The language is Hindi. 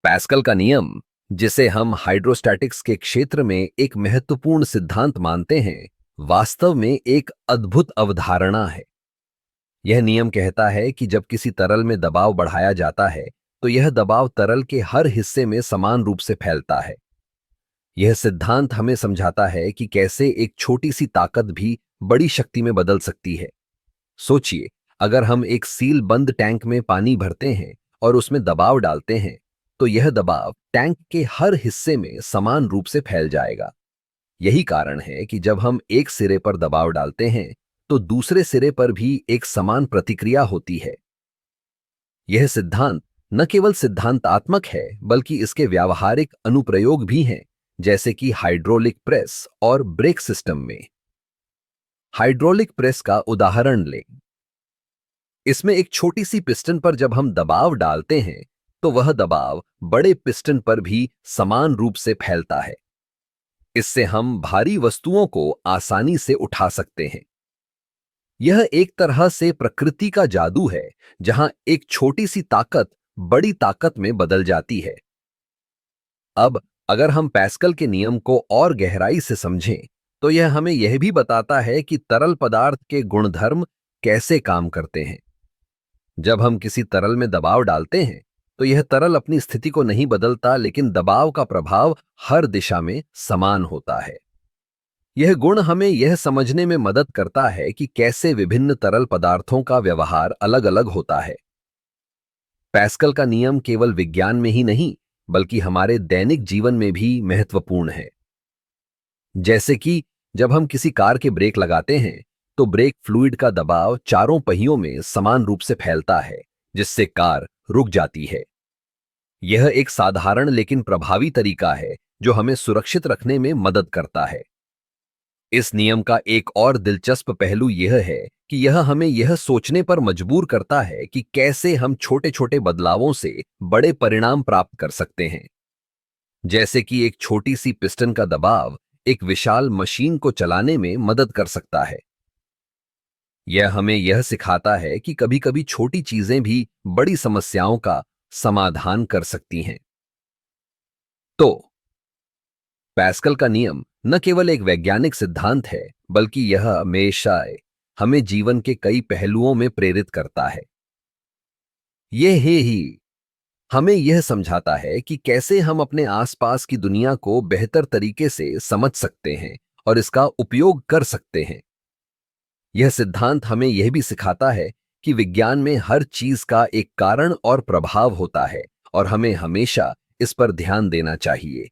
पैस्कल का नियम, जिसे हम हाइड्रोस्टैटिक्स के क्षेत्र में एक महत्वपूर्ण सिद्धांत मानते हैं, वास्तव में एक अद्भुत अवधारणा है। यह नियम कहता है कि जब किसी तरल में दबाव बढ़ाया जाता है, तो यह दबाव तरल के हर हिस्से में समान रूप से फैलता है। यह सिद्धांत हमें समझाता है कि कैसे एक छोटी सी ताकत भी बड़ी शक्ति में बदल सकती है। सोचिए, अगर हम एक सील बंद टैंक में पानी भरते हैं और उसमें दबाव डालते हैं, तो यह दबाव टैंक के हर हिस्से में समान रूप से फैल जाएगा। यही कारण है कि जब हम एक सिरे पर दबाव डालते हैं, तो दूसरे सिरे पर भी एक समान प्रतिक्रिया होती है। यह सिद्धांत न केवल सिद्धांतात्मक है, बल्कि इसके व्यावहारिक अनुप्रयोग भी हैं, जैसे कि हाइड्रोलिक प्रेस और ब्रेक सिस्टम में। हाइड्रोलिक प्रेस का उदाहरण लें। इसमें एक छोटी सी पिस्टन पर जब हम दबाव डालते हैं, तो वह दबाव बड़े पिस्टन पर भी समान रूप से फैलता है। इससे हम भारी वस्तुओं को आसानी से उठा सकते हैं। यह एक तरह से प्रकृति का जादू है, जहां एक छोटी सी ताकत बड़ी ताकत में बदल जाती है। अब अगर हम पैस्कल के नियम को और गहराई से समझें, तो यह हमें यह भी बताता है कि तरल पदार्थ के गुणधर्म कैसे काम करते हैं। जब हम किसी तरल में दबाव डालते हैं, तो यह तरल अपनी स्थिति को नहीं बदलता, लेकिन दबाव का प्रभाव हर दिशा में समान होता है। यह गुण हमें यह समझने में मदद करता है कि कैसे विभिन्न तरल पदार्थों का व्यवहार अलग अलग होता है। पैस्कल का नियम केवल विज्ञान में ही नहीं, बल्कि हमारे दैनिक जीवन में भी महत्वपूर्ण है। जैसे कि जब हम किसी कार के ब्रेक लगाते हैं, तो ब्रेक फ्लूइड का दबाव चारों पहियों में समान रूप से फैलता है, जिससे कार रुक जाती है। यह एक साधारण लेकिन प्रभावी तरीका है, जो हमें सुरक्षित रखने में मदद करता है। इस नियम का एक और दिलचस्प पहलू यह है कि यह हमें यह सोचने पर मजबूर करता है कि कैसे हम छोटे छोटे बदलावों से बड़े परिणाम प्राप्त कर सकते हैं। जैसे कि एक छोटी सी पिस्टन का दबाव एक विशाल मशीन को चलाने में मदद कर सकता है। यह हमें यह सिखाता है कि कभी-कभी छोटी चीजें भी बड़ी समस्याओं का समाधान कर सकती हैं। तो पैस्कल का नियम न केवल एक वैज्ञानिक सिद्धांत है, बल्कि यह हमेशा हमें जीवन के कई पहलुओं में प्रेरित करता है। यह ही हमें यह समझाता है कि कैसे हम अपने आसपास की दुनिया को बेहतर तरीके से समझ सकते हैं और इसका उपयोग कर सकते हैं। यह सिद्धांत हमें यह भी सिखाता है कि विज्ञान में हर चीज का एक कारण और प्रभाव होता है, और हमें हमेशा इस पर ध्यान देना चाहिए।